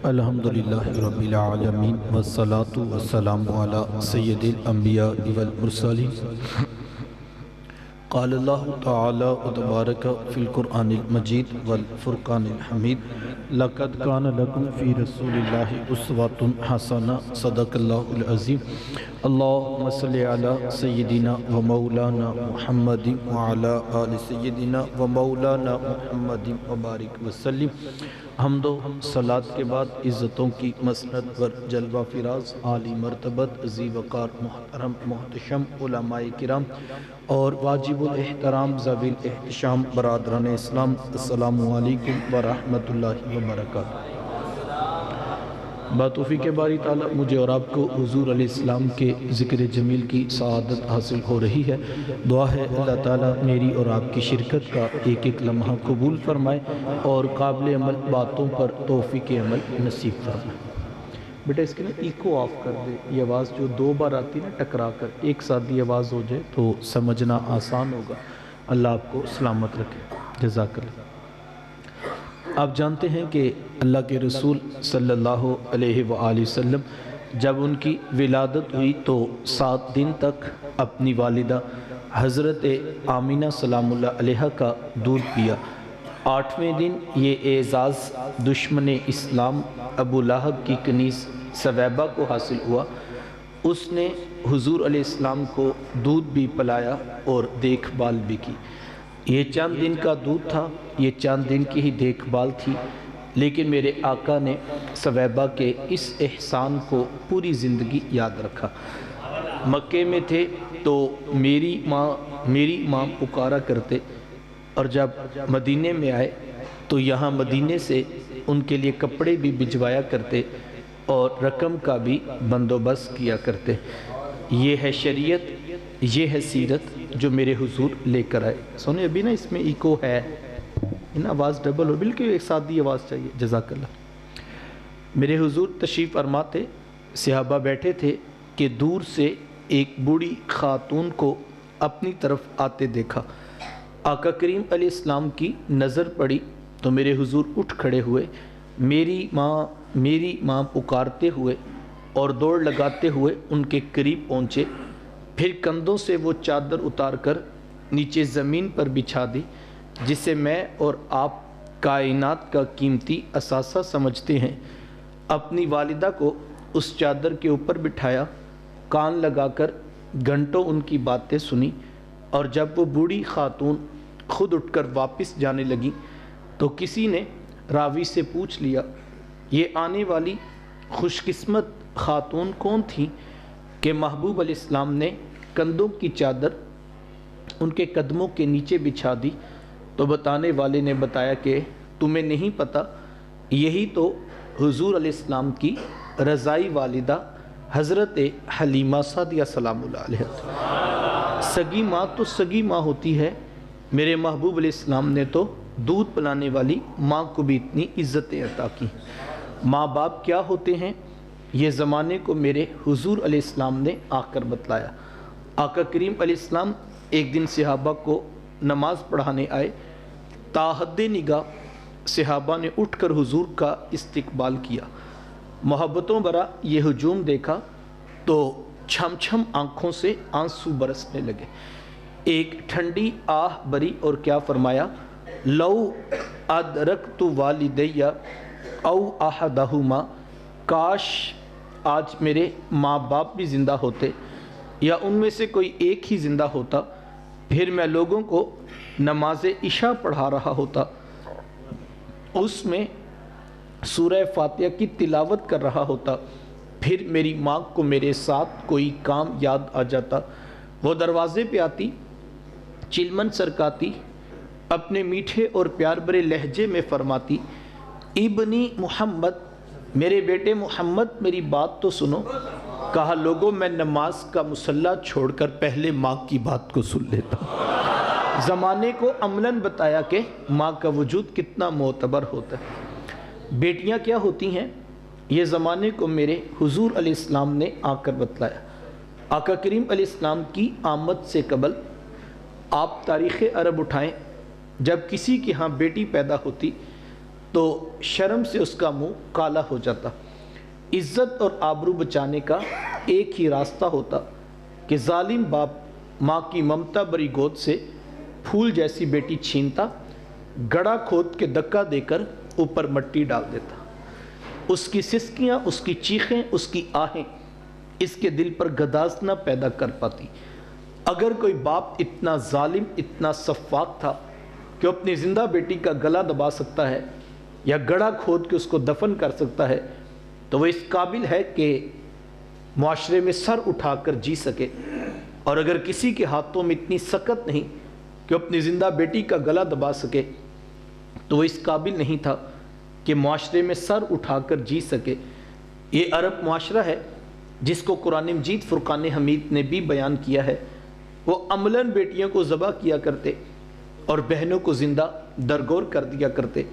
الحمدللہ رب العالمین والصلاة والسلام علی سید الانبیاء والمرسلین۔ قال اللہ تعالی تبارک فی القرآن المجید والفرقان الحمید لقد کان لکم فی رسول اللہ اسوۃ حسنہ صدق اللہ العظیم۔ اللہم صلی علی سیدنا و مولانا محمد وعلی آل سیدنا و مولانا محمد وبارک وسلم۔ حمد و صلاة کے بعد عزتوں کی مسند پر جلوہ فراز عالی مرتبت ذی وقار محترم محتشم علماء کرام اور واجب الاحترام ذوی الاحتشام برادران اسلام، السلام علیکم ورحمۃ اللہ وبرکاتہ۔ بتوفیق باری تعالیٰ مجھے اور آپ کو حضور علیہ السلام کے ذکر جمیل کی سعادت حاصل ہو رہی ہے۔ دعا ہے اللہ تعالیٰ میری اور آپ کی شرکت کا ایک ایک لمحہ قبول فرمائے اور قابل عمل باتوں پر توفیق عمل نصیب فرمائے۔ بیٹا اس کے نا ایکو آف کر دے، یہ آواز جو دو بار آتی ہے نا ٹکرا کر، ایک ساتھ یہ آواز ہو جائے تو سمجھنا آسان ہوگا۔ اللہ آپ کو سلامت رکھے، جزاک اللہ۔ آپ جانتے ہیں کہ اللہ کے رسول صلی اللہ علیہ وآلہ وسلم جب ان کی ولادت ہوئی تو 7 دن تک اپنی والدہ حضرت آمینہ سلام اللہ علیہ کا دودھ پیا۔ 8ویں دن یہ اعزاز دشمن اسلام ابو لہب کی کنیز ثویبہ کو حاصل ہوا۔ اس نے حضور علیہ السلام کو دودھ بھی پلایا اور دیکھ بھال بھی کی۔ یہ چند دن کا دودھ تھا، یہ چند دن کی ہی دیکھ بھال تھی، لیکن میرے آقا نے ثویبہ کے اس احسان کو پوری زندگی یاد رکھا۔ مکے میں تھے تو میری ماں پکارا کرتے، اور جب مدینے میں آئے تو یہاں مدینے سے ان کے لیے کپڑے بھی بھجوایا کرتے اور رقم کا بھی بندوبست کیا کرتے۔ یہ ہے شریعت، یہ ہے سیرت جو میرے حضور لے کر آئے۔ سونے ابھی نا اس میں ایکو ہے، آواز ڈبل ہو، بلکہ ایک سادھی آواز چاہیے، جزاک اللہ۔ میرے حضور تشریف فرما تھے، صحابہ بیٹھے تھے کہ دور سے ایک بوڑھی خاتون کو اپنی طرف آتے دیکھا۔ آقا کریم علیہ السلام کی نظر پڑی تو میرے حضور اٹھ کھڑے ہوئے، میری ماں پکارتے ہوئے اور دوڑ لگاتے ہوئے ان کے قریب پہنچے، پھر کندھوں سے وہ چادر اتار کر نیچے زمین پر بچھا دی جسے میں اور آپ کائنات کا قیمتی اثاثہ سمجھتے ہیں۔ اپنی والدہ کو اس چادر کے اوپر بٹھایا، کان لگا کر گھنٹوں ان کی باتیں سنی، اور جب وہ بوڑھی خاتون خود اٹھ کر واپس جانے لگی تو کسی نے راوی سے پوچھ لیا، یہ آنے والی خوش قسمت خاتون کون تھی کہ محبوب علیہ السلام نے کندھوں کی چادر ان کے قدموں کے نیچے بچھا دی؟ تو بتانے والے نے بتایا کہ تمہیں نہیں پتہ، یہی تو حضور علیہ السلام کی رضائی والدہ حضرت حلیمہ سعدیہ سلام اللہ علیہ۔ سگی ماں تو سگی ماں ہوتی ہے، میرے محبوب علیہ السلام نے تو دودھ پلانے والی ماں کو بھی اتنی عزتیں عطا کی۔ ماں باپ کیا ہوتے ہیں یہ زمانے کو میرے حضور علیہ السلام نے آ کر بتلایا۔ آقا کریم علیہ السلام ایک دن صحابہ کو نماز پڑھانے آئے، تاحد نگاہ صحابہ نے اٹھ کر حضور کا استقبال کیا۔ محبتوں برا یہ ہجوم دیکھا تو چھم چھم آنکھوں سے آنسو برسنے لگے۔ ایک ٹھنڈی آہ بری اور کیا فرمایا، لو ادرکت والدی او احدہما، کاش آج میرے ماں باپ بھی زندہ ہوتے یا ان میں سے کوئی ایک ہی زندہ ہوتا، پھر میں لوگوں کو نماز عشاء پڑھا رہا ہوتا، اس میں سورہ فاتحہ کی تلاوت کر رہا ہوتا، پھر میری ماں کو میرے ساتھ کوئی کام یاد آ جاتا، وہ دروازے پہ آتی، چلمن سرکاتی، اپنے میٹھے اور پیار بھرے لہجے میں فرماتی، ابنی محمد، میرے بیٹے محمد میری بات تو سنو۔ کہا لوگوں میں نماز کا مصلی چھوڑ کر پہلے ماں کی بات کو سن لیتا ہوں۔ زمانے کو عملاً بتایا کہ ماں کا وجود کتنا معتبر ہوتا ہے۔ بیٹیاں کیا ہوتی ہیں یہ زمانے کو میرے حضور علیہ السلام نے آ کر بتلایا۔ آقا کریم علیہ السلام کی آمد سے قبل آپ تاریخ عرب اٹھائیں، جب کسی کے ہاں بیٹی پیدا ہوتی تو شرم سے اس کا منہ کالا ہو جاتا۔ عزت اور آبرو بچانے کا ایک ہی راستہ ہوتا کہ ظالم باپ ماں کی ممتا بری گود سے پھول جیسی بیٹی چھینتا، گڑھا کھود کے دھکا دے کر اوپر مٹی ڈال دیتا۔ اس کی سسکیاں، اس کی چیخیں، اس کی آہیں اس کے دل پر گداز نہ پیدا کر پاتی۔ اگر کوئی باپ اتنا ظالم، اتنا سفاک تھا کہ اپنی زندہ بیٹی کا گلا دبا سکتا ہے یا گڑھا کھود کے اس کو دفن کر سکتا ہے، تو وہ اس قابل ہے کہ معاشرے میں سر اٹھا کر جی سکے۔ اور اگر کسی کے ہاتھوں میں اتنی سکت نہیں کہ اپنی زندہ بیٹی کا گلا دبا سکے، تو وہ اس قابل نہیں تھا کہ معاشرے میں سر اٹھا کر جی سکے۔ یہ عرب معاشرہ ہے جس کو قرآن مجید فرقان حمید نے بھی بیان کیا ہے۔ وہ عملاً بیٹیوں کو ذبح کیا کرتے اور بہنوں کو زندہ درگور کر دیا کرتے۔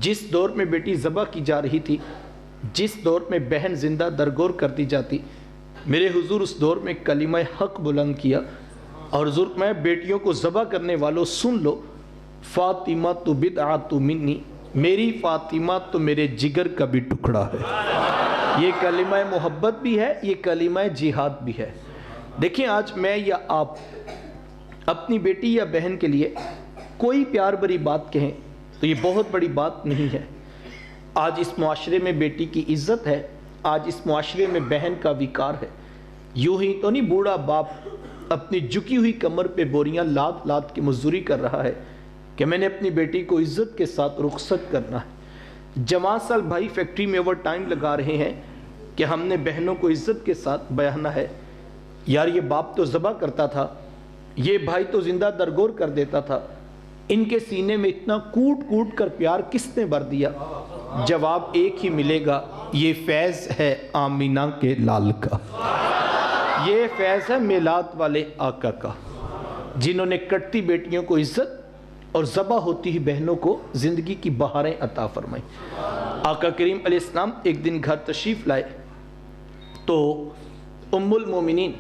جس دور میں بیٹی ذبح کی جا رہی تھی، جس دور میں بہن زندہ درگور کر دی جاتی، میرے حضور اس دور میں کلمہ حق بلند کیا اور حضور میں بیٹیوں کو ذبح کرنے والوں سن لو، فاطمہ تو بدعۃ منی، میری فاطمہ تو میرے جگر کا بھی ٹکڑا ہے۔ یہ کلمہ محبت بھی ہے، یہ کلمہ جہاد بھی ہے۔ دیکھیں، آج میں یا آپ اپنی بیٹی یا بہن کے لیے کوئی پیار بری بات کہیں تو یہ بہت بڑی بات نہیں ہے۔ آج اس معاشرے میں بیٹی کی عزت ہے، آج اس معاشرے میں بہن کا وقار ہے۔ یوں ہی تو نہیں بوڑھا باپ اپنی جھکی ہوئی کمر پہ بوریاں لاد لاد کے مزدوری کر رہا ہے کہ میں نے اپنی بیٹی کو عزت کے ساتھ رخصت کرنا ہے۔ جماعت سال بھائی فیکٹری میں اوور ٹائم لگا رہے ہیں کہ ہم نے بہنوں کو عزت کے ساتھ بیانا ہے۔ یار یہ باپ تو ذبح کرتا تھا، یہ بھائی تو زندہ درگور کر دیتا تھا، ان کے سینے میں اتنا کوٹ کوٹ کر پیار کس نے بھر دیا؟ جواب ایک ہی ملے گا، یہ فیض ہے آمینہ کے لال کا، یہ فیض ہے میلاد والے آقا کا، جنہوں نے کٹتی بیٹیوں کو عزت اور ذبح ہوتی ہی بہنوں کو زندگی کی بہاریں عطا فرمائیں۔ آقا کریم علیہ السلام ایک دن گھر تشریف لائے تو ام المومنین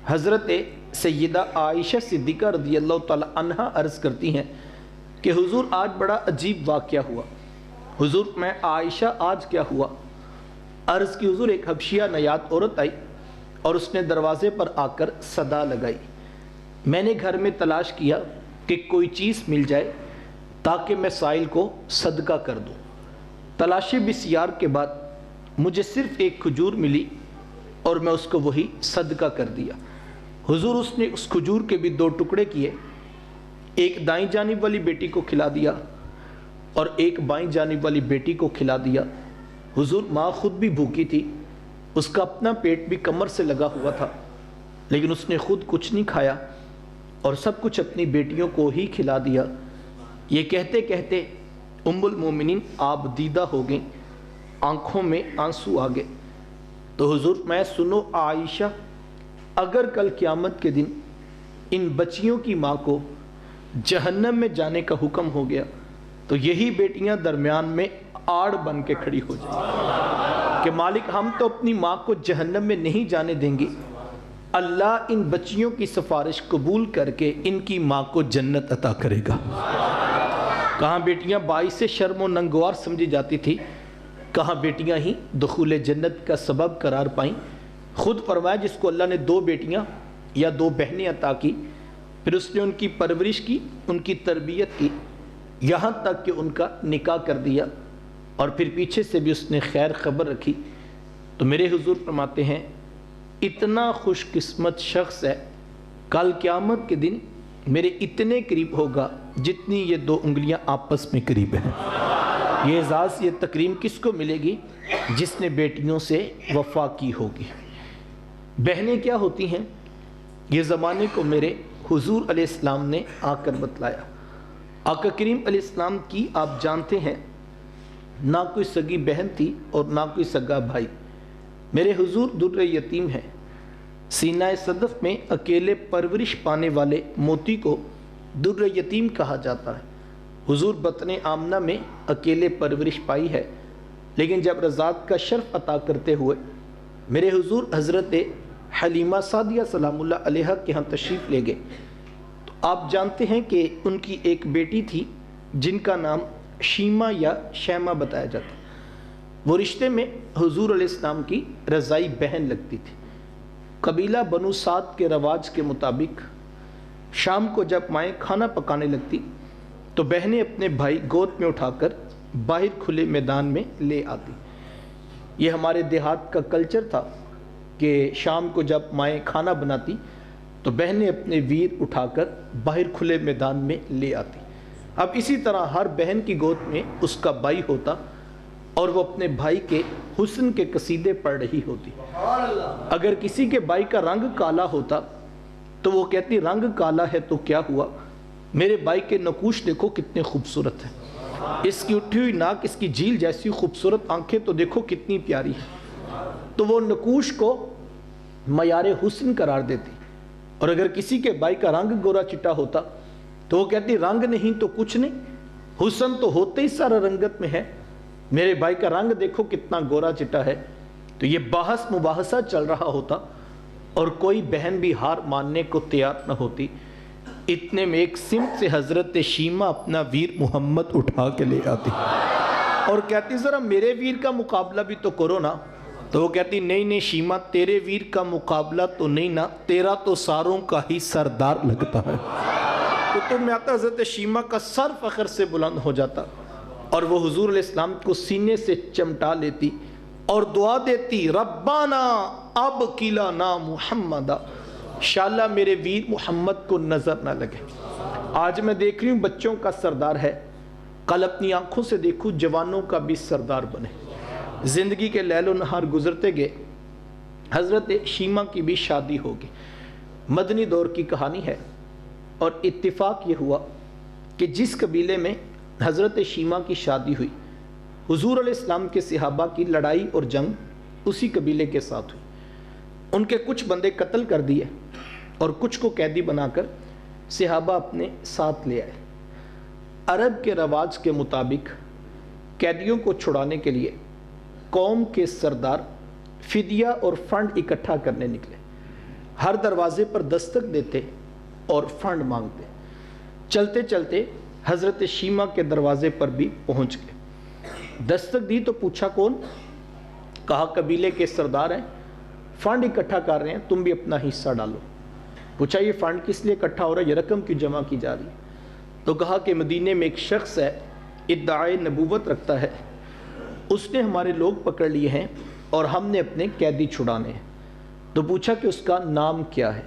حضرت سیدہ عائشہ صدیقہ رضی اللہ تعالی عنہا عرض کرتی ہیں کہ حضور آج بڑا عجیب واقعہ ہوا۔ حضور میں عائشہ آج کیا ہوا؟ عرض کی حضور ایک حبشیہ نیات عورت آئی اور اس نے دروازے پر آ کر صدا لگائی۔ میں نے گھر میں تلاش کیا کہ کوئی چیز مل جائے تاکہ میں سائل کو صدقہ کر دوں۔ تلاشی بسیار کے بعد مجھے صرف ایک کھجور ملی اور میں اس کو وہی صدقہ کر دیا۔ حضور اس نے اس کھجور کے بھی 2 ٹکڑے کیے، ایک دائیں جانب والی بیٹی کو کھلا دیا اور ایک بائیں جانب والی بیٹی کو کھلا دیا۔ حضور ماں خود بھی بھوکی تھی، اس کا اپنا پیٹ بھی کمر سے لگا ہوا تھا، لیکن اس نے خود کچھ نہیں کھایا اور سب کچھ اپنی بیٹیوں کو ہی کھلا دیا۔ یہ کہتے کہتے ام المومنین آپ دیدہ ہو گئیں، آنکھوں میں آنسو آ گئے۔ تو حضور میں سنو عائشہ، اگر کل قیامت کے دن ان بچیوں کی ماں کو جہنم میں جانے کا حکم ہو گیا تو یہی بیٹیاں درمیان میں آڑ بن کے کھڑی ہو جائیں کہ مالک ہم تو اپنی ماں کو جہنم میں نہیں جانے دیں گے، اللہ ان بچیوں کی سفارش قبول کر کے ان کی ماں کو جنت عطا کرے گا۔ کہاں بیٹیاں باعث شرم و ننگوار سمجھی جاتی تھی، کہاں بیٹیاں ہی دخول جنت کا سبب قرار پائیں۔ خود فرمایا جس کو اللہ نے 2 بیٹیاں یا 2 بہنیں عطا کی، پھر اس نے ان کی پرورش کی، ان کی تربیت کی، یہاں تک کہ ان کا نکاح کر دیا اور پھر پیچھے سے بھی اس نے خیر خبر رکھی، تو میرے حضور فرماتے ہیں اتنا خوش قسمت شخص ہے کل قیامت کے دن میرے اتنے قریب ہوگا جتنی یہ 2 انگلیاں آپس میں قریب ہیں۔ یہ اعزاز، یہ تکریم کس کو ملے گی؟ جس نے بیٹیوں سے وفا کی ہوگی۔ بہنیں کیا ہوتی ہیں؟ یہ زمانے کو میرے حضور علیہ السلام نے آ کر بتلایا۔ آقا کریم علیہ السلام کی آپ جانتے ہیں نہ کوئی سگی بہن تھی اور نہ کوئی سگا بھائی۔ میرے حضور در یتیم ہیں، سینہ صدف میں اکیلے پرورش پانے والے موتی کو در یتیم کہا جاتا ہے۔ حضور بطن آمنہ میں اکیلے پرورش پائی ہے، لیکن جب رضاعت کا شرف عطا کرتے ہوئے میرے حضور حضرت حلیمہ سعدیہ سلام اللہ علیہا کے ہاں تشریف لے گئے تو آپ جانتے ہیں کہ ان کی ایک بیٹی تھی جن کا نام شیما یا شیما بتایا جاتا. وہ رشتے میں حضور علیہ السلام کی رضائی بہن لگتی تھی. قبیلہ بنو سعد کے رواج کے مطابق شام کو جب مائیں کھانا پکانے لگتی تو بہنیں اپنے بھائی گود میں اٹھا کر باہر کھلے میدان میں لے آتی. یہ ہمارے دیہات کا کلچر تھا کہ شام کو جب مائیں کھانا بناتی تو بہنیں اپنے ویر اٹھا کر باہر کھلے میدان میں لے آتی. اب اسی طرح ہر بہن کی گود میں اس کا بھائی ہوتا اور وہ اپنے بھائی کے حسن کے قصیدے پڑھ رہی ہوتی. اگر کسی کے بھائی کا رنگ کالا ہوتا تو وہ کہتی رنگ کالا ہے تو کیا ہوا، میرے بھائی کے نقوش دیکھو کتنے خوبصورت ہیں، اس کی اٹھی ہوئی ناک، اس کی جھیل جیسی خوبصورت آنکھیں تو دیکھو کتنی پیاری ہیں. تو وہ نقوش کو معیار حسن قرار دیتی. اور اگر کسی کے بھائی کا رنگ گورا چٹا ہوتا تو وہ کہتی رنگ نہیں تو کچھ نہیں، حسن تو ہوتے ہی سارا رنگت میں ہے، میرے بھائی کا رنگ دیکھو کتنا گورا چٹا ہے. تو یہ بحث مباحثہ چل رہا ہوتا اور کوئی بہن بھی ہار ماننے کو تیار نہ ہوتی. اتنے میں ایک سمت سے حضرت شیما اپنا ویر محمد اٹھا کے لے آتی اور کہتی ذرا میرے ویر کا مقابلہ بھی تو کرو نا. تو وہ کہتی نہیں نہیں شیما، تیرے ویر کا مقابلہ تو نہیں نا، تیرا تو ساروں کا ہی سردار لگتا ہے. تو تم میں آتا حضرت شیما کا سر فخر سے بلند ہو جاتا اور وہ حضور علیہ السلام کو سینے سے چمٹا لیتی اور دعا دیتی ربانا اب کلانا محمدا، انشاءاللہ میرے ویر محمد کو نظر نہ لگے. آج میں دیکھ رہی ہوں بچوں کا سردار ہے، کل اپنی آنکھوں سے دیکھوں جوانوں کا بھی سردار بنے. زندگی کے لیل و نہار گزرتے گئے، حضرت شیما کی بھی شادی ہوگی. مدنی دور کی کہانی ہے اور اتفاق یہ ہوا کہ جس قبیلے میں حضرت شیما کی شادی ہوئی، حضور علیہ السلام کے صحابہ کی لڑائی اور جنگ اسی قبیلے کے ساتھ ہوئی. ان کے کچھ بندے قتل کر دیے اور کچھ کو قیدی بنا کر صحابہ اپنے ساتھ لے آئے. عرب کے رواج کے مطابق قیدیوں کو چھڑانے کے لیے قوم کے سردار فدیہ اور فنڈ اکٹھا کرنے نکلے. ہر دروازے پر دستک دیتے اور فنڈ مانگتے. چلتے چلتے حضرت شیما کے دروازے پر بھی پہنچ گئے. دستک دی تو پوچھا کون؟ کہا قبیلے کے سردار ہیں، فنڈ اکٹھا کر رہے ہیں، تم بھی اپنا حصہ ڈالو. پوچھا یہ فنڈ کس لیے اکٹھا ہو رہا ہے، یہ رقم کیوں جمع کی جا رہی ہے؟ تو کہا کہ مدینے میں ایک شخص ہے، ادعائے نبوت رکھتا ہے، اس نے ہمارے لوگ پکڑ لیے ہیں اور ہم نے اپنے قیدی چھڑانے ہیں. تو پوچھا کہ اس کا نام کیا ہے؟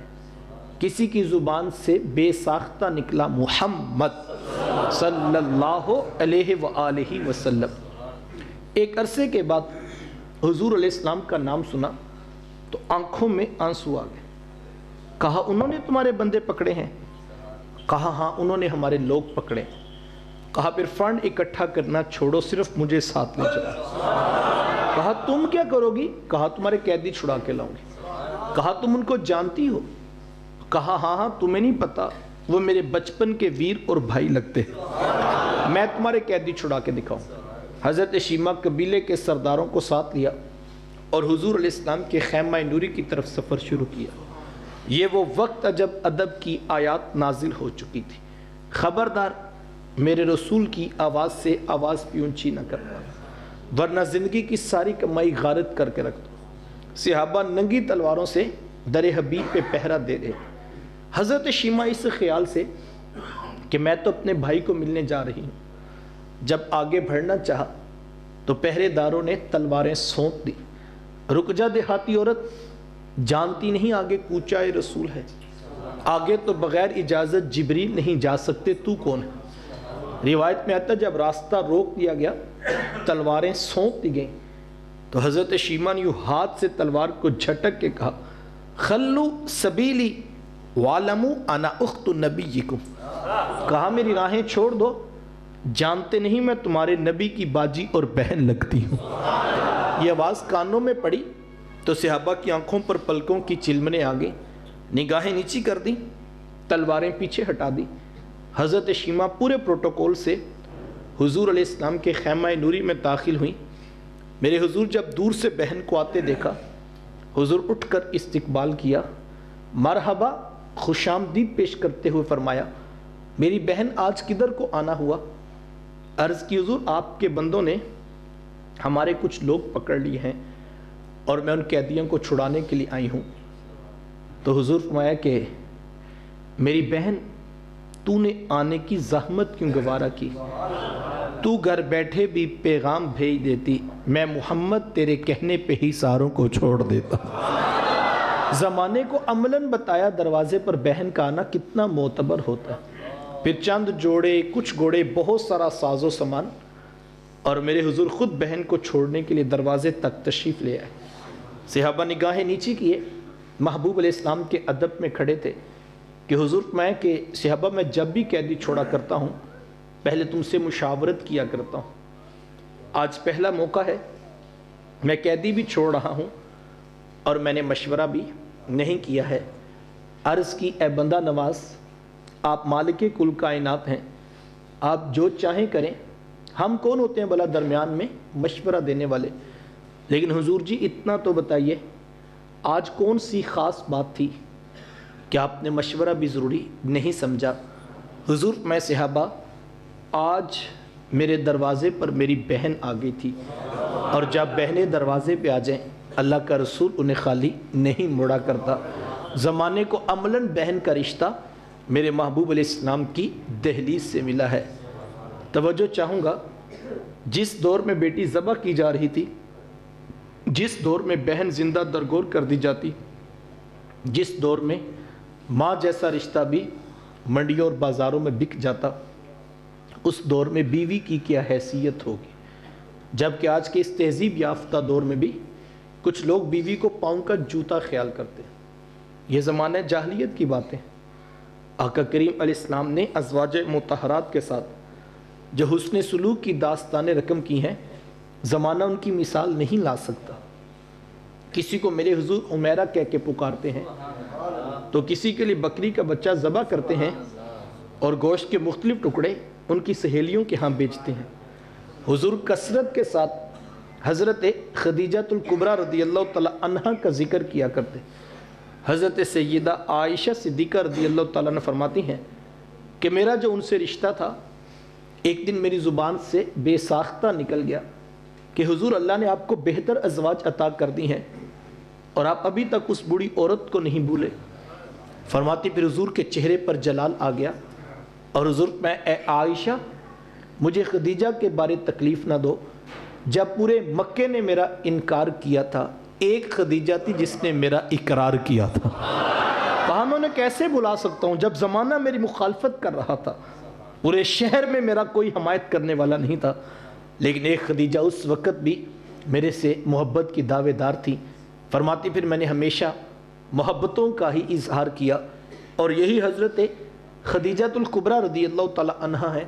کسی کی زبان سے بے ساختہ نکلا محمد صلی اللہ علیہ وآلہ وسلم. ایک عرصے کے بعد حضور علیہ السلام کا نام سنا تو آنکھوں میں آنسو آ گئے. کہا انہوں نے تمہارے بندے پکڑے ہیں؟ کہا ہاں انہوں نے ہمارے لوگ پکڑے. کہا پھر فنڈ اکٹھا کرنا چھوڑو، صرف مجھے ساتھ لے چلو. کہا تم کیا کرو گی؟ کہا تمہارے قیدی چھڑا کے لاؤں گی. کہا تم ان کو جانتی ہو؟ کہا ہاں ہاں، تمہیں نہیں پتا، وہ میرے بچپن کے ویر اور بھائی لگتے ہیں، میں تمہارے قیدی چھڑا کے دکھاؤں. حضرت شیما قبیلے کے سرداروں کو ساتھ لیا اور حضور علیہ السلام کے خیمہ نوری کی طرف سفر شروع کیا. یہ وہ وقت تھا جب ادب کی آیات نازل ہو چکی تھی. خبردار میرے رسول کی آواز سے آواز بھی اونچی نہ کرنا ورنہ زندگی کی ساری کمائی غارت کر کے رکھ دو. صحابہ ننگی تلواروں سے در حبیب پہ پہرا دے رہے. حضرت شیما اس خیال سے کہ میں تو اپنے بھائی کو ملنے جا رہی ہوں، جب آگے بڑھنا چاہا تو پہرے داروں نے تلواریں سونپ دی. رک جا دیہاتی عورت، جانتی نہیں آگے کوچہ رسول ہے، آگے تو بغیر اجازت جبریل نہیں جا سکتے، تو کون ہے؟ روایت میں آتا جب راستہ روک دیا گیا، تلواریں سونپ دی گئیں تو حضرت شیما نے یوں ہاتھ سے تلوار کو جھٹک کے کہا خلو سبیلی وعلموا انا اخت نبیکم. کہا میری راہیں چھوڑ دو، جانتے نہیں میں تمہارے نبی کی باجی اور بہن لگتی ہوں. یہ آواز کانوں میں پڑی تو صحابہ کی آنکھوں پر پلکوں کی چلمنے آ گئیں، نگاہیں نیچی کر دیں، تلواریں پیچھے ہٹا دی. حضرت شیما پورے پروٹوکول سے حضور علیہ السلام کے خیمہ نوری میں داخل ہوئیں. میرے حضور جب دور سے بہن کو آتے دیکھا، حضور اٹھ کر استقبال کیا، مرحبا خوش آمدید پیش کرتے ہوئے فرمایا میری بہن آج کدھر کو آنا ہوا؟ عرض کی حضور آپ کے بندوں نے ہمارے کچھ لوگ پکڑ لیے ہیں اور میں ان قیدیوں کو چھڑانے کے لیے آئی ہوں۔ تو حضور فرمایا کہ میری بہن تو نے آنے کی زحمت کیوں گوارا کی، تو گھر بیٹھے بھی پیغام بھیج دیتی، میں محمد تیرے کہنے پہ ہی ساروں کو چھوڑ دیتا۔ زمانے کو عملاً بتایا دروازے پر بہن کا آنا کتنا معتبر ہوتا ہے۔ پھر چند جوڑے، کچھ گھوڑے، بہت سارا ساز و سامان، اور میرے حضور خود بہن کو چھوڑنے کے لیے دروازے تک تشریف لے آئے۔ صحابہ نگاہیں نیچی کیے، محبوب علیہ السلام کے ادب میں کھڑے تھے کہ حضور میں کہ صحابہ میں جب بھی قیدی چھوڑا کرتا ہوں پہلے تم سے مشاورت کیا کرتا ہوں، آج پہلا موقع ہے، میں قیدی بھی چھوڑ رہا ہوں اور میں نے مشورہ بھی نہیں کیا ہے۔ عرض کی اے بندہ نواز، آپ مالک کل کائنات ہیں، آپ جو چاہیں کریں، ہم کون ہوتے ہیں بھلا درمیان میں مشورہ دینے والے، لیکن حضور جی اتنا تو بتائیے آج کون سی خاص بات تھی کہ آپ نے مشورہ بھی ضروری نہیں سمجھا؟ حضور میں صحابہ آج میرے دروازے پر میری بہن آ گئی تھی، اور جب بہنیں دروازے پہ آ جائیں اللہ کا رسول انہیں خالی نہیں موڑا کرتا۔ زمانے کو عملاً بہن کا رشتہ میرے محبوب علیہ السلام کی دہلیز سے ملا ہے۔ توجہ چاہوں گا، جس دور میں بیٹی ذبح کی جا رہی تھی، جس دور میں بہن زندہ درگور کر دی جاتی، جس دور میں ماں جیسا رشتہ بھی منڈیوں اور بازاروں میں بک جاتا، اس دور میں بیوی کی کیا حیثیت ہوگی؟ جبکہ آج کے اس تہذیب یافتہ دور میں بھی کچھ لوگ بیوی کو پاؤں کا جوتا خیال کرتے ہیں۔ یہ زمانہ جاہلیت کی باتیں۔ آقا کریم علیہ السلام نے ازواج مطہرات کے ساتھ جو حسن سلوک کی داستانیں رقم کی ہیں، زمانہ ان کی مثال نہیں لا سکتا۔ کسی کو میرے حضور عمیرہ کہہ کے پکارتے ہیں، تو کسی کے لیے بکری کا بچہ ذبح کرتے ہیں اور گوشت کے مختلف ٹکڑے ان کی سہیلیوں کے ہاں بیچتے ہیں۔ حضور کثرت کے ساتھ حضرت خدیجہ الکبریٰ رضی اللہ تعالیٰ عنہ کا ذکر کیا کرتے۔ حضرت سیدہ عائشہ صدیقہ رضی اللہ تعالیٰ عنہ فرماتی ہیں کہ میرا جو ان سے رشتہ تھا، ایک دن میری زبان سے بے ساختہ نکل گیا کہ حضور اللہ نے آپ کو بہتر ازواج عطا کر دی ہیں اور آپ ابھی تک اس بوڑھی عورت کو نہیں بھولے۔ فرماتی پھر حضور کے چہرے پر جلال آ گیا اور حضور میں اے عائشہ مجھے خدیجہ کے بارے تکلیف نہ دو، جب پورے مکے نے میرا انکار کیا تھا ایک خدیجہ تھی جس نے میرا اقرار کیا تھا۔ کہا میں انہیں کیسے بلا سکتا ہوں جب زمانہ میری مخالفت کر رہا تھا، پورے شہر میں میرا کوئی حمایت کرنے والا نہیں تھا، لیکن ایک خدیجہ اس وقت بھی میرے سے محبت کی دعوے دار تھی۔ فرماتی پھر میں نے ہمیشہ محبتوں کا ہی اظہار کیا، اور یہی حضرت خدیجہ الکبریٰ رضی اللہ تعالی عنہا ہے۔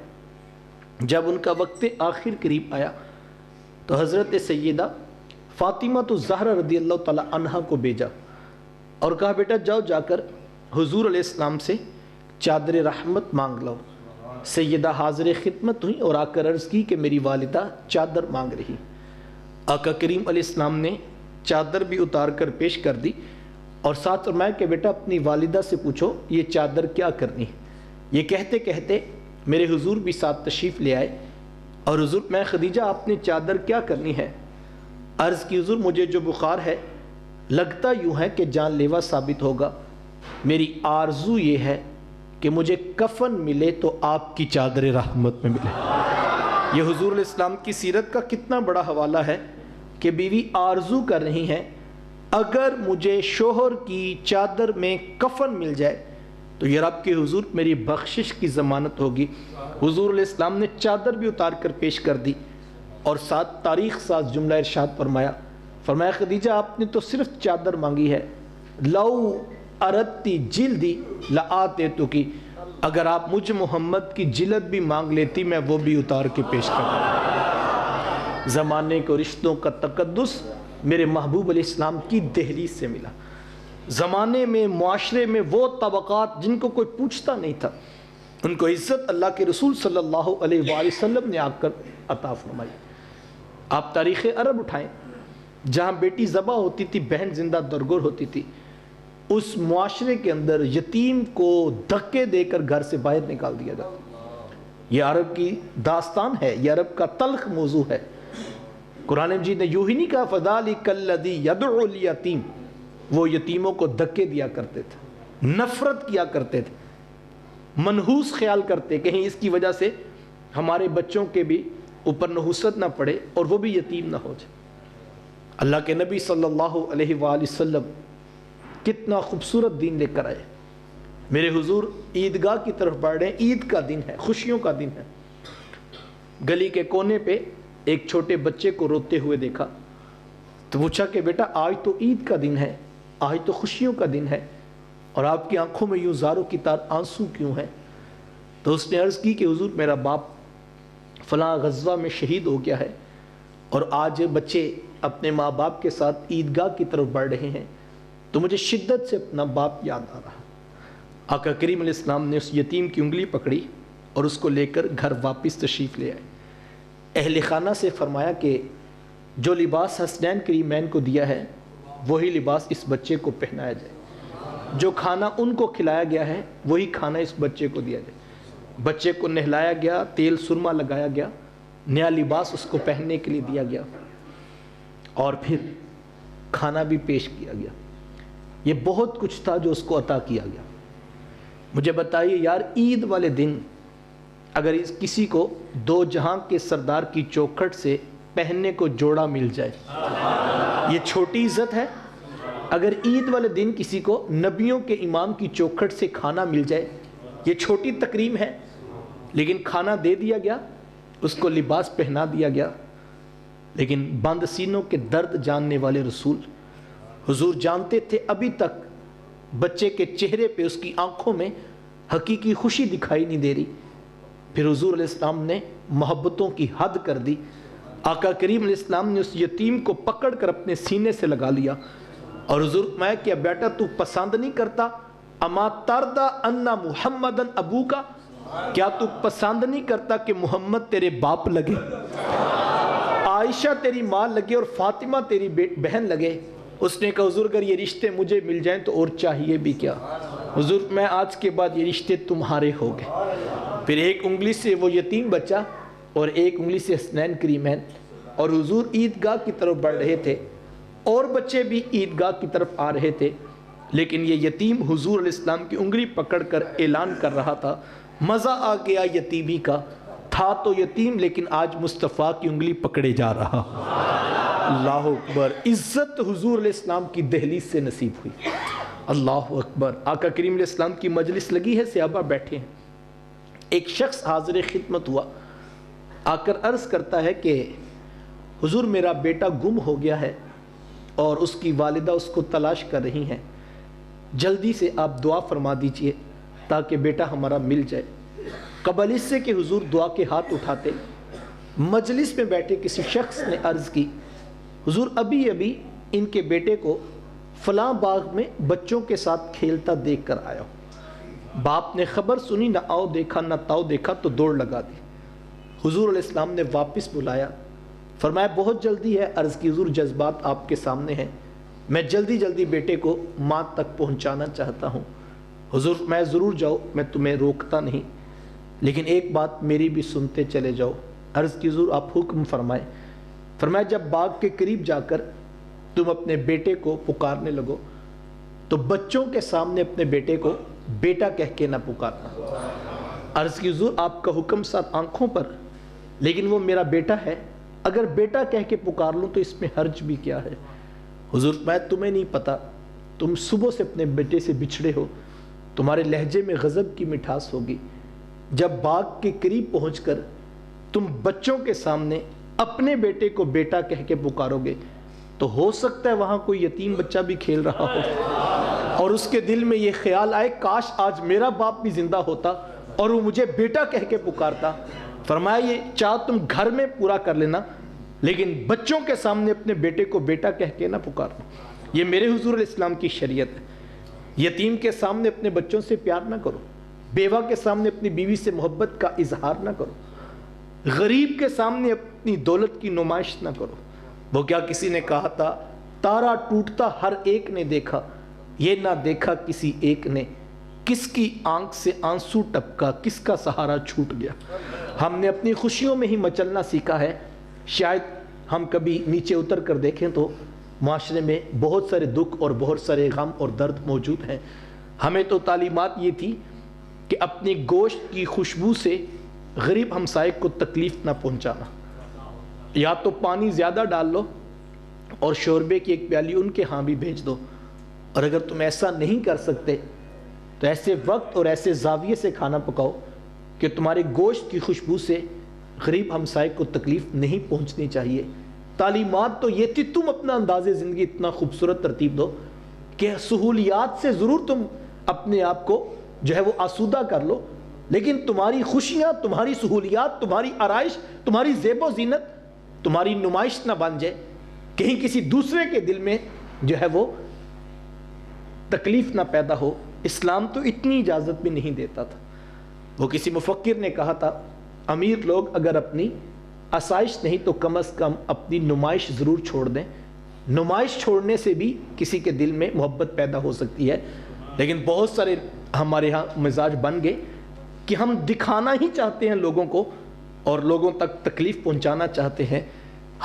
جب ان کا وقت آخر قریب آیا تو حضرت سیدہ فاطمہ الزہرا رضی اللہ تعالی عنہا کو بھیجا اور کہا بیٹا جاؤ جا کر حضور علیہ السلام سے چادر رحمت مانگ لو۔ سیدہ حاضر خدمت ہوئی اور آ کر عرض کی کہ میری والدہ چادر مانگ رہی۔ آقا کریم علیہ السلام نے چادر بھی اتار کر پیش کر دی اور ساتھ فرمایا کہ بیٹا اپنی والدہ سے پوچھو یہ چادر کیا کرنی ہے۔ یہ کہتے کہتے میرے حضور بھی ساتھ تشریف لے آئے اور حضور میں خدیجہ آپ نے چادر کیا کرنی ہے؟ عرض کی حضور مجھے جو بخار ہے لگتا یوں ہے کہ جان لیوا ثابت ہوگا، میری آرزو یہ ہے کہ مجھے کفن ملے تو آپ کی چادر رحمت میں ملے۔ یہ حضور علیہ السلام کی سیرت کا کتنا بڑا حوالہ ہے کہ بیوی آرزو کر رہی ہیں اگر مجھے شوہر کی چادر میں کفن مل جائے تو یہ رب کے حضور میری بخشش کی ضمانت ہوگی۔ حضور علیہ السلام نے چادر بھی اتار کر پیش کر دی اور ساتھ تاریخ ساز جملہ ارشاد فرمایا خدیجہ آپ نے تو صرف چادر مانگی ہے، لو اردتی جلدی لآتیتکی، اگر آپ مجھ محمد کی جلد بھی مانگ لیتی میں وہ بھی اتار کے پیش کرتا۔ زمانے کو رشتوں کا تقدس میرے محبوب علیہ السلام کی دہلیز سے ملا۔ زمانے میں معاشرے میں وہ طبقات جن کو کوئی پوچھتا نہیں تھا، ان کو عزت اللہ کے رسول صلی اللہ علیہ وآلہ وسلم نے آ کر عطا فرمائی۔ آپ تاریخ عرب اٹھائیں، جہاں بیٹی ذبح ہوتی تھی، بہن زندہ درگور ہوتی تھی، اس معاشرے کے اندر یتیم کو دھکے دے کر گھر سے باہر نکال دیا جاتا۔ یہ عرب کی داستان ہے، یہ عرب کا تلخ موضوع ہے۔ قرآن مجید نے یوں ہی نہیں کہا فَذَلِكَ الَّذِي يَدْعُ الْيَتِيمَ، وہ یتیموں کو دھکے دیا کرتے تھے، نفرت کیا کرتے تھے، منحوس خیال کرتے کہیں اس کی وجہ سے ہمارے بچوں کے بھی اوپر نحوست نہ پڑے اور وہ بھی یتیم نہ ہو جائے۔ اللہ کے نبی صلی اللہ علیہ وآلہ وسلم کتنا خوبصورت دین لے کر آئے۔ میرے حضور عیدگاہ کی طرف بڑھ رہے ہیں، عید کا دن ہے، خوشیوں کا دن ہے۔ گلی کے کونے پہ ایک چھوٹے بچے کو روتے ہوئے دیکھا تو پوچھا کہ بیٹا آج تو عید کا دن ہے، آج تو خوشیوں کا دن ہے، اور آپ کی آنکھوں میں یوں زاروں کی طرح آنسو کیوں ہیں؟ تو اس نے عرض کی کہ حضور میرا باپ فلاں غزوہ میں شہید ہو گیا ہے، اور آج بچے اپنے ماں باپ کے ساتھ عیدگاہ کی طرف بڑھ رہے ہیں تو مجھے شدت سے اپنا باپ یاد آ رہا۔ آقا کریم علیہ السلام نے اس یتیم کی انگلی پکڑی اور اس کو لے کر گھر واپس تشریف لے آئے۔ اہل خانہ سے فرمایا کہ جو لباس حسنین کریمین کو دیا ہے وہی لباس اس بچے کو پہنایا جائے، جو کھانا ان کو کھلایا گیا ہے وہی کھانا اس بچے کو دیا جائے۔ بچے کو نہلایا گیا، تیل سرما لگایا گیا، نیا لباس اس کو پہننے کے لیے دیا گیا، اور پھر کھانا بھی پیش کیا گیا۔ یہ بہت کچھ تھا جو اس کو عطا کیا گیا۔ مجھے بتائیے یار، عید والے دن اگر کسی کو دو جہاں کے سردار کی چوکھٹ سے پہننے کو جوڑا مل جائے، یہ چھوٹی عزت ہے؟ اگر عید والے دن کسی کو نبیوں کے امام کی چوکھٹ سے کھانا مل جائے، یہ چھوٹی تکریم ہے؟ لیکن کھانا دے دیا گیا، اس کو لباس پہنا دیا گیا۔ لیکن بند سینوں کے درد جاننے والے رسول حضور جانتے تھے ابھی تک بچے کے چہرے پہ، اس کی آنکھوں میں حقیقی خوشی دکھائی نہیں دے رہی۔ پھر حضور علیہ السلام نے محبتوں کی حد کر دی۔ آقا کریم علیہ السلام نے اس یتیم کو پکڑ کر اپنے سینے سے لگا لیا اور حضور میں کیا بیٹا تو پسند نہیں کرتا؟ اما تردا انا محمدن ابو کا، کیا تو پسند نہیں کرتا کہ محمد تیرے باپ لگے، عائشہ تیری ماں لگے اور فاطمہ تیری بہن لگے؟ اس نے کہا حضور اگر یہ رشتے مجھے مل جائیں تو اور چاہیے بھی کیا؟ حضور میں آج کے بعد یہ رشتے تمہارے ہو گئے۔ پھر ایک انگلی سے وہ یتیم بچہ اور ایک انگلی سے حسنین کریمین، اور حضور عیدگاہ کی طرف بڑھ رہے تھے، اور بچے بھی عیدگاہ کی طرف آ رہے تھے، لیکن یہ یتیم حضور علیہ السلام کی انگلی پکڑ کر اعلان کر رہا تھا مزہ آ گیا یتیمی کا، تھا تو یتیم لیکن آج مصطفیٰ کی انگلی پکڑے جا رہا۔ اللہ اکبر، عزت حضور علیہ السلام کی دہلیز سے نصیب ہوئی۔ اللہ اکبر، آقا کریم علیہ السلام کی مجلس لگی ہے، صحابہ بیٹھے ہیں، ایک شخص حاضر خدمت ہوا، آ کر عرض کرتا ہے کہ حضور میرا بیٹا گم ہو گیا ہے اور اس کی والدہ اس کو تلاش کر رہی ہیں، جلدی سے آپ دعا فرما دیجئے تاکہ بیٹا ہمارا مل جائے۔ قبل اس سے کہ حضور دعا کے ہاتھ اٹھاتے، مجلس میں بیٹھے کسی شخص نے عرض کی حضور ابھی ابھی ان کے بیٹے کو فلاں باغ میں بچوں کے ساتھ کھیلتا دیکھ کر آیا ہوں۔ باپ نے خبر سنی، نہ آؤ دیکھا نہ تاؤ دیکھا تو دوڑ لگا دی۔ حضور علیہ السلام نے واپس بلایا، فرمایا بہت جلدی ہے، عرض کی حضور جذبات آپ کے سامنے ہیں، میں جلدی جلدی بیٹے کو ماں تک پہنچانا چاہتا ہوں۔ حضور میں ضرور جاؤ، میں تمہیں روکتا نہیں، لیکن ایک بات میری بھی سنتے چلے جاؤ۔ عرض کی حضور آپ حکم فرمائے۔ فرمایا جب باغ کے قریب جا کر تم اپنے بیٹے کو پکارنے لگو تو بچوں کے سامنے اپنے بیٹے کو بیٹا کہہ کے نہ پکارنا۔ عرض کی حضور آپ کا حکم ساتھ آنکھوں پر، لیکن وہ میرا بیٹا ہے، اگر بیٹا کہہ کے پکار لوں تو اس میں حرج بھی کیا ہے؟ حضور میں تمہیں نہیں پتا، تم صبح سے اپنے بیٹے سے بچھڑے ہو، تمہارے لہجے میں غضب کی مٹھاس ہوگی، جب باغ کے قریب پہنچ کر تم بچوں کے سامنے اپنے بیٹے کو بیٹا کہہ کے پکارو گے تو ہو سکتا ہے وہاں کوئی یتیم بچہ بھی کھیل رہا ہو اور اس کے دل میں یہ خیال آئے کاش آج میرا باپ بھی زندہ ہوتا اور وہ مجھے بیٹا کہہ کے پکارتا۔ فرمایا یہ چاہ تم گھر میں پورا کر لینا، لیکن بچوں کے سامنے اپنے بیٹے کو بیٹا کہہ کے نہ پکارنا۔ یہ میرے حضور علیہ السلام کی شریعت ہے۔ یتیم کے سامنے اپنے بچوں سے پیار نہ کرو، بیوہ کے سامنے اپنی بیوی سے محبت کا اظہار نہ کرو، غریب کے سامنے اپنی دولت کی نمائش نہ کرو۔ وہ کیا کسی نے کہا تھا تارا ٹوٹتا ہر ایک نے دیکھا، یہ نہ دیکھا کسی ایک نے کس کی آنکھ سے آنسو ٹپکا، کس کا سہارا چھوٹ گیا۔ ہم نے اپنی خوشیوں میں ہی مچلنا سیکھا ہے۔ شاید ہم کبھی نیچے اتر کر دیکھیں تو معاشرے میں بہت سارے دکھ اور بہت سارے غم اور درد موجود ہیں۔ ہمیں تو تعلیمات یہ تھی کہ اپنی گوشت کی خوشبو سے غریب ہمسائے کو تکلیف نہ پہنچانا، یا تو پانی زیادہ ڈال لو اور شوربے کی ایک پیالی ان کے ہاں بھی بھیج دو، اور اگر تم ایسا نہیں کر سکتے تو ایسے وقت اور ایسے زاویے سے کھانا پکاؤ کہ تمہارے گوشت کی خوشبو سے غریب ہمسائے کو تکلیف نہیں پہنچنی چاہیے۔ تعلیمات تو یہ تھی تم اپنا انداز زندگی اتنا خوبصورت ترتیب دو کہ سہولیات سے ضرور تم اپنے آپ کو جو ہے وہ آسودہ کر لو، لیکن تمہاری خوشیاں، تمہاری سہولیات، تمہاری آرائش، تمہاری زیب و زینت تمہاری نمائش نہ بن جائے، کہیں کسی دوسرے کے دل میں جو ہے وہ تکلیف نہ پیدا ہو۔ اسلام تو اتنی اجازت بھی نہیں دیتا تھا۔ وہ کسی مفکر نے کہا تھا، امیر لوگ اگر اپنی آسائش نہیں تو کم از کم اپنی نمائش ضرور چھوڑ دیں۔ نمائش چھوڑنے سے بھی کسی کے دل میں محبت پیدا ہو سکتی ہے، لیکن بہت سارے ہمارے ہاں مزاج بن گئے کہ ہم دکھانا ہی چاہتے ہیں لوگوں کو اور لوگوں تک تکلیف پہنچانا چاہتے ہیں۔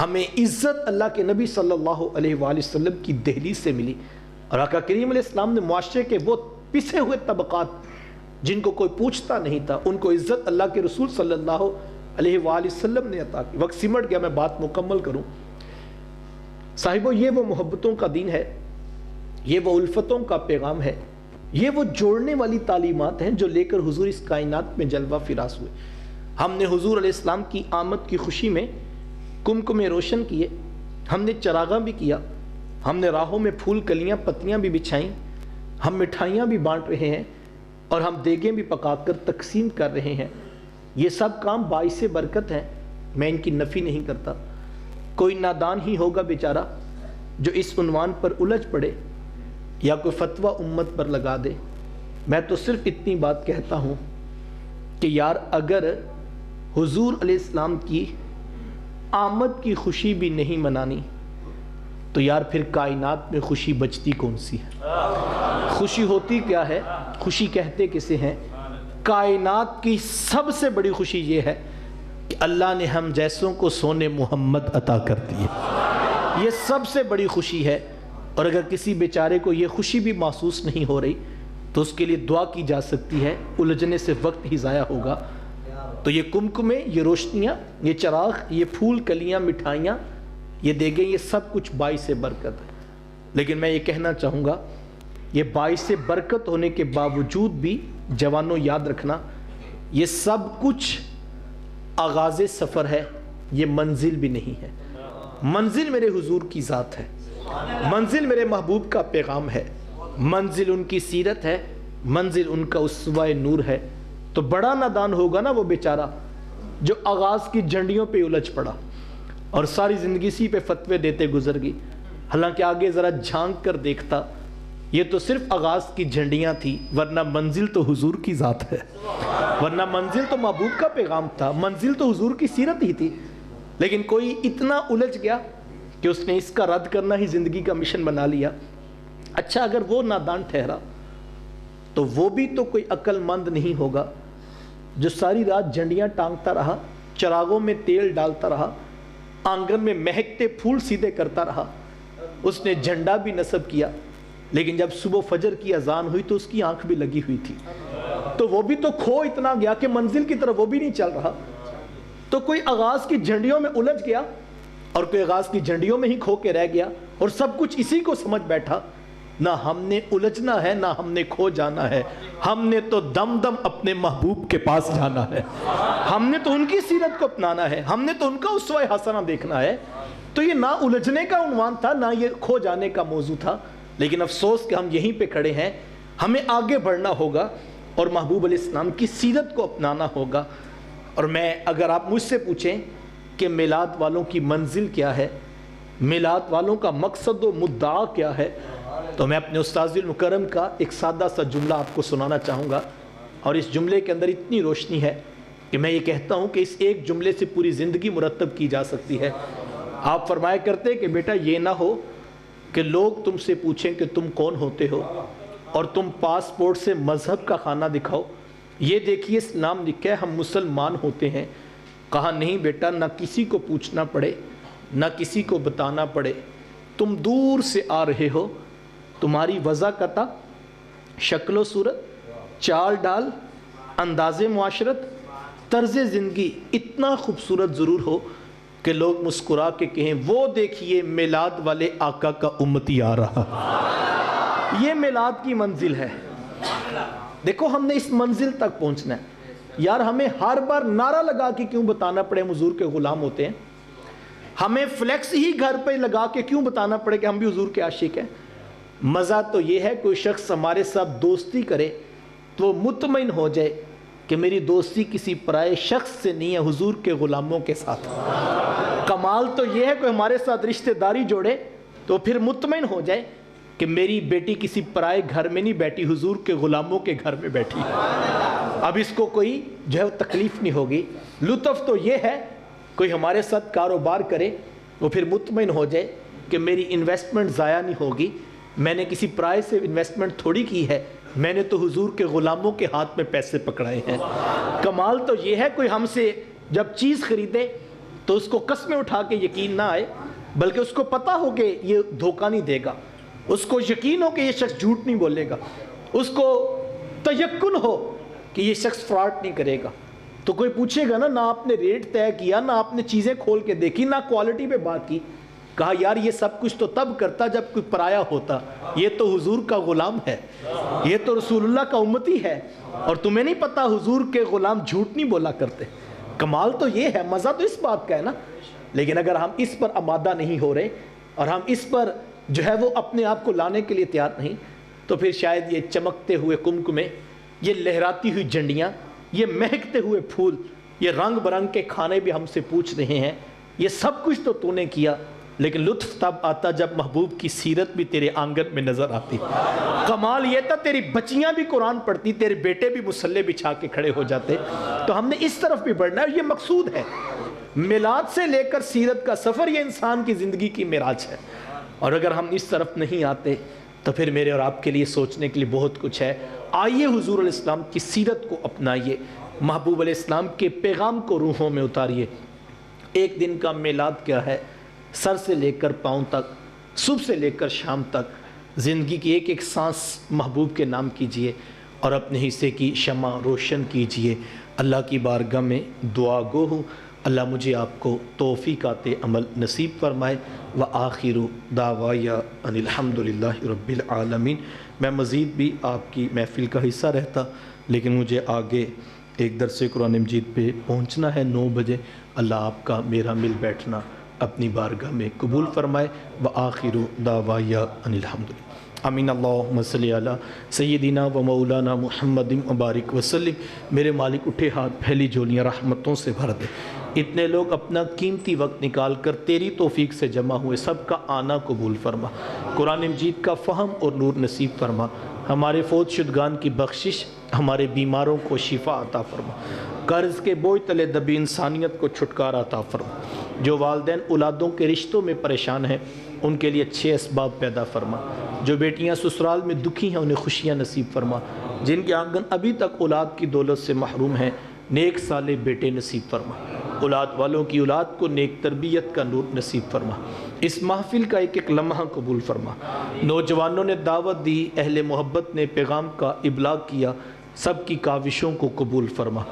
ہمیں عزت اللہ کے نبی صلی اللہ علیہ وآلہ وسلم کی دہلیز سے ملی، اور آقا کریم علیہ السلام نے معاشرے کے وہ پسے ہوئے طبقات جن کو کوئی پوچھتا نہیں تھا، ان کو عزت اللہ کے رسول صلی اللہ علیہ وآلہ وسلم نے عطا کی۔ وقت سمٹ گیا، میں بات مکمل کروں۔ صاحبو، یہ وہ محبتوں کا دین ہے، یہ وہ الفتوں کا پیغام ہے، یہ وہ جوڑنے والی تعلیمات ہیں جو لے کر حضور اس کائنات میں جلوہ فراز ہوئے۔ ہم نے حضور علیہ السلام کی آمد کی خوشی میں کمکمے روشن کیے، ہم نے چراغاں بھی کیا، ہم نے راہوں میں پھول کلیاں پتیاں بھی بچھائیں، ہم مٹھائیاں بھی بانٹ رہے ہیں اور ہم دیگیں بھی پکا کر تقسیم کر رہے ہیں۔ یہ سب کام باعث برکت ہیں، میں ان کی نفی نہیں کرتا۔ کوئی نادان ہی ہوگا بیچارہ جو اس عنوان پر الجھ پڑے یا کوئی فتویٰ امت پر لگا دے۔ میں تو صرف اتنی بات کہتا ہوں کہ یار اگر حضور علیہ السلام کی آمد کی خوشی بھی نہیں منانی تو یار پھر کائنات میں خوشی بچتی کون سی ہے؟ خوشی ہوتی کیا ہے؟ خوشی کہتے کسے ہیں؟ کائنات کی سب سے بڑی خوشی یہ ہے کہ اللہ نے ہم جیسوں کو سونے محمد عطا کر دیے، یہ سب سے بڑی خوشی ہے۔ اور اگر کسی بیچارے کو یہ خوشی بھی محسوس نہیں ہو رہی تو اس کے لیے دعا کی جا سکتی ہے، الجھنے سے وقت ہی ضائع ہوگا۔ تو یہ کمکمے، یہ روشنیاں، یہ چراغ، یہ پھول کلیاں، مٹھائیاں، یہ دیگیں، یہ سب کچھ باعث برکت ہے۔ لیکن میں یہ کہنا چاہوں گا، یہ باعث برکت ہونے کے باوجود بھی جوانوں یاد رکھنا، یہ سب کچھ آغاز سفر ہے، یہ منزل بھی نہیں ہے۔ منزل میرے حضور کی ذات ہے، منزل میرے محبوب کا پیغام ہے، منزل ان کی سیرت ہے، منزل ان کا اسوہ نور ہے۔ تو بڑا نادان ہوگا نا وہ بیچارہ جو آغاز کی جھنڈیوں پہ الجھ پڑا اور ساری زندگی اسی پہ فتوے دیتے گزر گئی، حالانکہ آگے ذرا جھانک کر دیکھتا یہ تو صرف آغاز کی جھنڈیاں تھی، ورنہ منزل تو حضور کی ذات ہے، ورنہ منزل تو محبوب کا پیغام تھا، منزل تو حضور کی سیرت ہی تھی۔ لیکن کوئی اتنا الجھ گیا کہ اس نے اس کا رد کرنا ہی زندگی کا مشن بنا لیا۔ اچھا، اگر وہ نادان ٹھہرا تو وہ بھی تو کوئی عقل مند نہیں ہوگا جو ساری رات جھنڈیاں ٹانگتا رہا، چراغوں میں تیل ڈالتا رہا، آنگن میں مہکتے پھول سیدھے کرتا رہا۔ اس نے جھنڈا بھی نصب کیا، لیکن جب صبح فجر کی اذان ہوئی تو اس کی آنکھ بھی لگی ہوئی تھی، تو وہ بھی تو کھو اتنا گیا کہ منزل کی طرف وہ بھی نہیں چل رہا۔ تو کوئی آغاز کی جھنڈیوں میں الجھ گیا اور کوئی آغاز کی جھنڈیوں میں ہی کھو کے رہ گیا اور سب کچھ اسی کو سمجھ بیٹھا۔ نہ ہم نے الجھنا ہے، نہ ہم نے کھو جانا ہے، ہم نے تو دم دم اپنے محبوب کے پاس جانا ہے، ہم نے تو ان کی سیرت کو اپنانا ہے، ہم نے تو ان کا اسوہ حسنہ دیکھنا ہے۔ تو یہ نہ الجھنے کا عنوان تھا، نہ یہ کھو جانے کا موضوع تھا، لیکن افسوس کہ ہم یہیں پہ کھڑے ہیں۔ ہمیں آگے بڑھنا ہوگا اور محبوب علیہ السلام کی سیرت کو اپنانا ہوگا۔ اور میں اگر آپ مجھ سے پوچھیں کہ میلاد والوں کی منزل کیا ہے، میلاد والوں کا مقصد و مدعا کیا ہے، تو میں اپنے استاذ المکرم کا ایک سادہ سا جملہ آپ کو سنانا چاہوں گا، اور اس جملے کے اندر اتنی روشنی ہے کہ میں یہ کہتا ہوں کہ اس ایک جملے سے پوری زندگی مرتب کی جا سکتی ہے۔ آپ فرمایا کرتے کہ بیٹا یہ نہ ہو کہ لوگ تم سے پوچھیں کہ تم کون ہوتے ہو، اور تم پاسپورٹ سے مذہب کا خانہ دکھاؤ، یہ دیکھیے اسلام لکھا ہے ہم مسلمان ہوتے ہیں۔ کہا نہیں بیٹا، نہ کسی کو پوچھنا پڑے نہ کسی کو بتانا پڑے، تم دور سے آ رہے ہو، تمہاری وضع قطع، شکل و صورت، چال ڈال، انداز معاشرت، طرز زندگی اتنا خوبصورت ضرور ہو کہ لوگ مسکرا کے کہیں وہ دیکھیے میلاد والے آقا کا امتی آ رہا۔ یہ میلاد کی منزل ہے۔ دیکھو ہم نے اس منزل تک پہنچنا ہے یار، ہمیں ہر بار نعرہ لگا کے کیوں بتانا پڑے ہم حضور کے غلام ہوتے ہیں؟ ہمیں فلیکس ہی گھر پہ لگا کے کیوں بتانا پڑے کہ ہم بھی حضور کے عاشق ہیں؟ مزہ تو یہ ہے کوئی شخص ہمارے ساتھ دوستی کرے تو وہ مطمئن ہو جائے کہ میری دوستی کسی پرائے شخص سے نہیں ہے، حضور کے غلاموں کے ساتھ۔ کمال تو یہ ہے کوئی ہمارے ساتھ رشتہ داری جوڑے تو پھر مطمئن ہو جائے کہ میری بیٹی کسی پرائے گھر میں نہیں بیٹھی، حضور کے غلاموں کے گھر میں بیٹھی۔ اب اس کو کوئی جو ہے تکلیف نہیں ہوگی۔ لطف تو یہ ہے کوئی ہمارے ساتھ کاروبار کرے وہ پھر مطمئن ہو جائے کہ میری انویسٹمنٹ ضائع نہیں ہوگی، میں نے کسی پرائے سے انویسٹمنٹ تھوڑی کی ہے، میں نے تو حضور کے غلاموں کے ہاتھ میں پیسے پکڑائے ہیں۔ کمال تو یہ ہے کوئی ہم سے جب چیز خریدے تو اس کو قسمیں اٹھا کے یقین نہ آئے، بلکہ اس کو پتہ ہو کہ یہ دھوکہ نہیں دے گا، اس کو یقین ہو کہ یہ شخص جھوٹ نہیں بولے گا، اس کو تیقن ہو کہ یہ شخص فراڈ نہیں کرے گا، تو کوئی پوچھے گا نہ آپ نے ریٹ طے کیا، نہ آپ نے چیزیں کھول کے دیکھی، نہ کوالٹی پہ بات کی۔ کہا یار یہ سب کچھ تو تب کرتا جب کوئی پرایا ہوتا، یہ تو حضور کا غلام ہے، یہ تو رسول اللہ کا امتی ہے، اور تمہیں نہیں پتا حضور کے غلام جھوٹ نہیں بولا کرتے۔ کمال تو یہ ہے، مزہ تو اس بات کا ہے نا۔ لیکن اگر ہم اس پر آمادہ نہیں ہو رہے اور ہم اس پر جو ہے وہ اپنے آپ کو لانے کے لیے تیار نہیں، تو پھر شاید یہ چمکتے ہوئے کمکمے، یہ لہراتی ہوئی جھنڈیاں، یہ مہکتے ہوئے پھول، یہ رنگ برنگ کے کھانے بھی ہم سے پوچھ رہے ہیں، یہ سب کچھ تو نے کیا، لیکن لطف تب آتا جب محبوب کی سیرت بھی تیرے آنگن میں نظر آتی۔ کمال یہ تھا تیری بچیاں بھی قرآن پڑھتی، تیرے بیٹے بھی مصلے بچھا کے کھڑے ہو جاتے۔ تو ہم نے اس طرف بھی بڑھنا ہے، یہ مقصود ہے۔ میلاد سے لے کر سیرت کا سفر یہ انسان کی زندگی کی معراج ہے، اور اگر ہم اس طرف نہیں آتے تو پھر میرے اور آپ کے لیے سوچنے کے لیے بہت کچھ ہے۔ آئیے حضور علیہ السلام کی سیرت کو اپنائیے، محبوب علیہ السلام کے پیغام کو روحوں میں اتاریے۔ ایک دن کا میلاد کیا ہے؟ سر سے لے کر پاؤں تک، صبح سے لے کر شام تک زندگی کی ایک ایک سانس محبوب کے نام کیجئے اور اپنے حصے کی شمع روشن کیجئے۔ اللہ کی بارگاہ میں دعا گو ہوں، اللہ مجھے آپ کو توفیقات عمل نصیب فرمائے۔ وآخر دعوایا ان الحمدللہ رب العالمین۔ میں مزید بھی آپ کی محفل کا حصہ رہتا، لیکن مجھے آگے ایک درس قرآن مجید پہ پہنچنا ہے 9 بجے۔ اللہ آپ کا میرا مل بیٹھنا اپنی بارگاہ میں قبول فرمائے۔ وآخر دعوایا ان الحمدللہ۔ آمین۔ اللہم صلی علی سیدنا و مولانا محمد مبارک وسلم۔ میرے مالک اٹھے ہاتھ پھیلی جھولیاں رحمتوں سے بھر دے۔ اتنے لوگ اپنا قیمتی وقت نکال کر تیری توفیق سے جمع ہوئے، سب کا آنا قبول فرما۔ قرآن مجید کا فہم اور نور نصیب فرما۔ ہمارے فوت شدگان کی بخشش، ہمارے بیماروں کو شفا عطا فرما۔ قرض کے بوجھ تلے دبی انسانیت کو چھٹکارا عطا فرما۔ جو والدین اولادوں کے رشتوں میں پریشان ہیں ان کے لیے اچھے اسباب پیدا فرما۔ جو بیٹیاں سسرال میں دکھی ہیں انہیں خوشیاں نصیب فرما۔ جن کے آنگن ابھی تک اولاد کی دولت سے محروم ہیں نیک صالح بیٹے نصیب فرما۔ اولاد والوں کی اولاد کو نیک تربیت کا نور نصیب فرما۔ اس محفل کا ایک ایک لمحہ قبول فرما۔ نوجوانوں نے دعوت دی، اہل محبت نے پیغام کا ابلاغ کیا، سب کی کاوشوں کو قبول فرما۔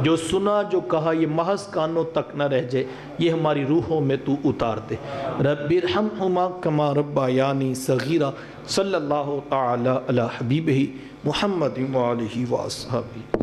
جو سنا جو کہا یہ محض کانوں تک نہ رہ جائے، یہ ہماری روحوں میں تو اتار دے۔ رب ارحمہما کما ربیانی صغیرا۔ صلی اللہ تعالی علی حبیبہ محمد وآلہ وصحبہ۔